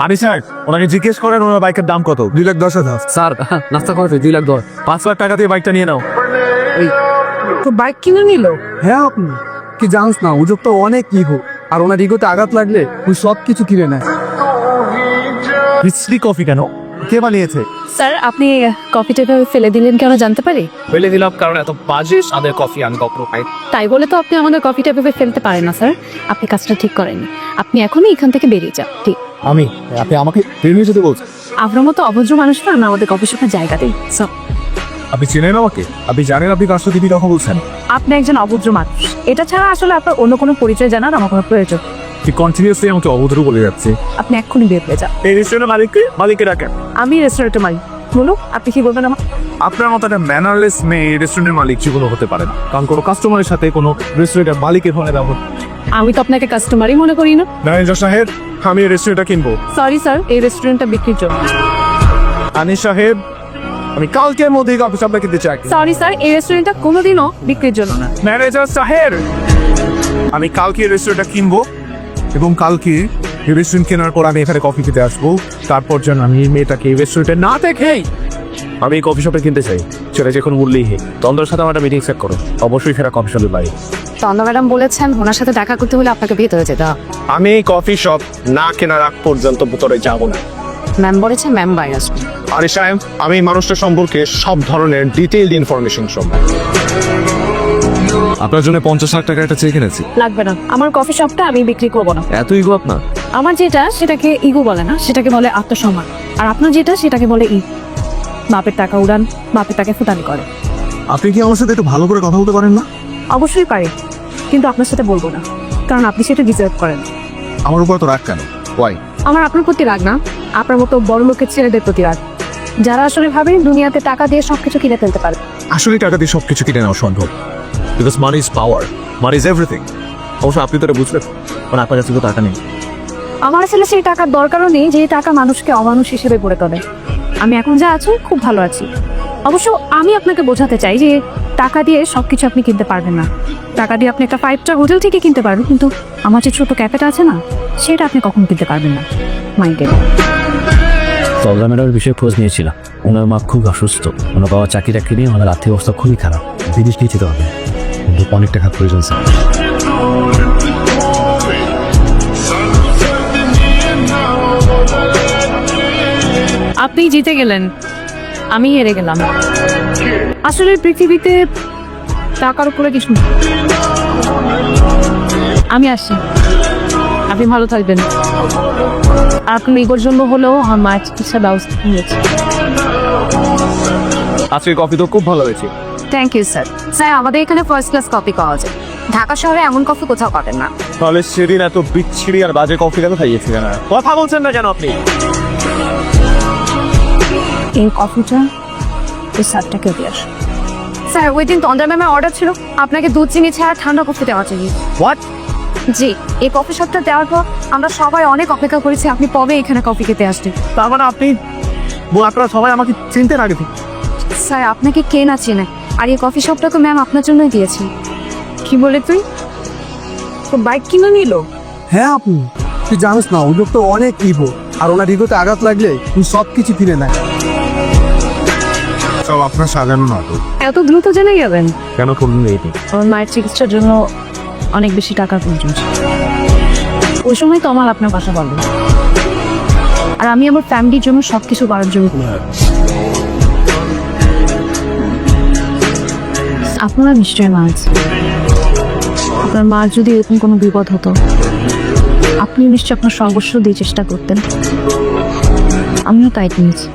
আরে স্যার, ওনাকে জিজ্ঞেস করেন ওনার বাইকের দাম কত। 2,10,000। স্যার নাস্তা করবে 2,10,000। 5 লাখ টাকা দিয়ে বাইকটা নিয়ে নাও। তো বাইক কিনে নিল। হ্যাঁ আপনি কি জানিস না, ওজব তো অনেক ইগো, আর ওনার ইগোতে আঘাত লাগলে ওই সব কিছু কিনে নেয়। বিশ্রী কফি কেন? কে বানিয়েছে? স্যার আপনি কফিটা এভাবে ফেলে দিলেন কেন জানতে পারি? ফেলে দিলাম কারণ এত বাজে স্বাদের কফি আমি কখনো খাই। তাই বলে তো আপনি আমাদের কফিটা এভাবে ফেলতে পারেন না স্যার। আপনি কাজটা ঠিক করেননি। আপনি এখনই এখান থেকে বেরিয়ে যান। ঠিক আপনি আমাকে বেরিয়ে যেতে বলছেন? আপনার মতো অভদ্র মানুষরা না আমাদের কফি শপে জায়গা দেই। স্যার আপনি চেনেন আমাকে? আপনি জানেন আপনি কার সাথে কি কথা বলছেন? আপনি একজন অভদ্র মানুষ। এটা ছাড়া আসলে আপনার অন্য কোনো পরিচয় জানার আমার কোনো প্রয়োজন। কি কন্টিনিউয়াসলি আমাকে অভদ্র বলে যাচ্ছে? আপনি এক্ষুনি বের হয়ে যান। এই রেস্টুরেন্টের মালিককে ডাকেন। আমি রেস্টুরেন্টের মালিক। বলুন আপনি কি বলবেন আমার? আপনার মতো একটা ম্যানারলেস মেয়ে রেস্টুরেন্টের মালিক জীবনে হতে পারে না, কারণ কোনো কাস্টমারের সাথে কোনো রেস্টুরেন্টের মালিকের ফোনে ব্যবহার। আমি তো আপনাকে কাস্টমারই মনে করি না। ম্যানেজার সাহেব, আমি এই রেস্টুরেন্টটা কিনবো। সরি স্যার, এই রেস্টুরেন্টটা বিক্রির জন্য। আনিস সাহেব, আমি কালকের মধ্যেই কফি শপটা কিনতে চাই। সরি স্যার, এই রেস্টুরেন্টটা কোনোদিনও বিক্রির জন্য না। ম্যানেজার সাহেব, আমি কালকে এই রেস্টুরেন্টটা কিনবো এবং কালকে এই রেস্টুরেন্ট কেনার পর আমি এখানে কফি খেতে আসবো। তারপর যেন আমি এই মেয়েটাকে এই রেস্টুরেন্টে না দেখেই আমি এই কফি শপে কিনতে চাই, সেটা যে কোনো মূল্যেই হোক। তন্দ্রের সাথে আমার একটা মিটিং সেট করো, অবশ্যই সেটা কফি শপের বাইরে। তন্দ্রা ম্যাডাম বলেছেন ওনার সাথে দেখা করতে হলে আপনাকে ভেতরে যেতে হবে। আমি এই কফি শপ না কেনার আগ পর্যন্ত ভিতরে যাব না। ম্যাম বলেছে ম্যাম বাইরে আসবে। আরে সাহেব, আমি এই মানুষটা সম্পর্কে সব ধরনের ডিটেইলড ইনফরমেশন সম্ভব। আপনার জন্য 50 লাখ টাকা একটা চেক এনেছি। লাগবে না, আমার কফি শপটা আমি বিক্রি করবো না। এত ইগো আপনার? আমার যেটা সেটাকে ইগো বলে না, সেটাকে বলে আত্মসম্মান। আর আপনার যেটা সেটাকে বলে বাপের টাকা উড়ান, বাপের টাকা ফুটানি করে। আপনি কি আমার সাথে একটু ভালো করে কথা বলতে পারেন না? অবশ্যই পারি, কিন্তু আপনার সাথে বলবো না, কারণ আপনি সেটা ডিজার্ভ করেন। আমার উপর তো রাগ কেন? ওয়াই? আমার আপনার প্রতি রাগ না, আপনার মতো বড় লোকের ছেলেদের প্রতি রাগ, যারা আসলে ভাবে দুনিয়াতে টাকা দিয়ে সবকিছু কিনে ফেলতে পারে। আসলে টাকা দিয়ে সবকিছু কিনে নেওয়া সম্ভব, because money is power, money is everything. অবশ্য আপনি তো এটা বুঝলেন, মানে আপনার কাছে তো টাকা নেই। আমার আসলে সেই টাকার দরকারও নেই, যে টাকা মানুষকে অমানুষ হিসেবে গড়ে তোলে। আমি এখন যা আছি খুব ভালো আছি। অবশ্য আমি আপনাকে বোঝাতে চাই যে টাকা দিয়ে সবকিছু আপনি কিনতে পারবেন না। টাকা দিয়ে আপনি একটা 5 স্টার হোটেল থেকে কিনতে পারবেন, কিন্তু আমার যে ছোট ক্যাফেটা আছে না, সেটা আপনি কখনো কিনতে পারবেন না। মাইন্ডেড। তন্দ্রা ম্যাডামের বিষয়ে খোঁজ নিয়েছিলাম। ওনার মা খুব অসুস্থ, ওনার বাবা চাকরি টাকরি নিয়ে ওনার আর্থিক অবস্থা খুবই খারাপ। বিদেশ নিয়ে যেতে হবে, কিন্তু অনেক টাকার প্রয়োজন স্যার। আপনি জিতে গেলেন, আমি হেরে গেলাম। আসলে পৃথিবীতে টাকার উপরে কিছু নেই। আমি আসি, আপনি ভালো থাকবেন। আর আপনি ইগোর জন্য হলেও আমার মায়ের চিকিৎসার ব্যবস্থা নিয়েছি। আজকে কফি তো খুব ভালো হয়েছে। Thank you sir. স্যার আমাদের এখানে ফার্স্ট ক্লাস কফি পাওয়া যায়। ঢাকা শহরে এমন কফি কোথাও পাবেন না। তাহলে সেদিন এত বিচ্ছিরি আর বাজে কফি কেন খাইয়েছিলেন? কথা বলছেন না কেন আপনি? এই কফিটা এই স্যারটাকে দিয়ে আসুন। স্যার ওই দিন তন্দ্রা ম্যামের অর্ডার ছিল আপনাকে দুধ চিনি ছাড়া ঠান্ডা কফি দেওয়া চাই। হোয়াট? জি, এই কফি শপটা দেওয়ার পর আমরা সবাই অনেক অপেক্ষা করেছি আপনি কবে এখানে কফি খেতে আসবেন। তার মানে আপনারা সবাই আমাকে চিনতেন আগে থেকে? স্যার আপনাকে কে না চেনে, আর এই কফি শপটা তো ম্যাম আপনার জন্যই দিয়েছি। কি বলে তুই? তো বাইক কিনে নিল? হ্যাঁ আপনি তুই জানিস না, ওজব তো অনেক ইগো, আর ওনার ইগোতে আঘাত লাগলে ওই সব কিছু কিনে নেয়। সব আপনার সাজানো নাটক। এত দ্রুত জেনে গেলেন? কেন করলেন এইটি? আমার মায়ের চিকিৎসার জন্য অনেক বেশি টাকার প্রয়োজন ছিল। ওই সময় তো আমার আপনার বাসা বলবো, আর আমি আমার ফ্যামিলির জন্য সবকিছু করার জন্য। আপনারা নিশ্চয়ই মা আছে, আপনার মার যদি এরকম কোনো বিপদ হতো আপনি নিশ্চয়ই আপনার সর্বস্ব দিয়ে চেষ্টা করতেন। আমিও তাই নিয়েছি।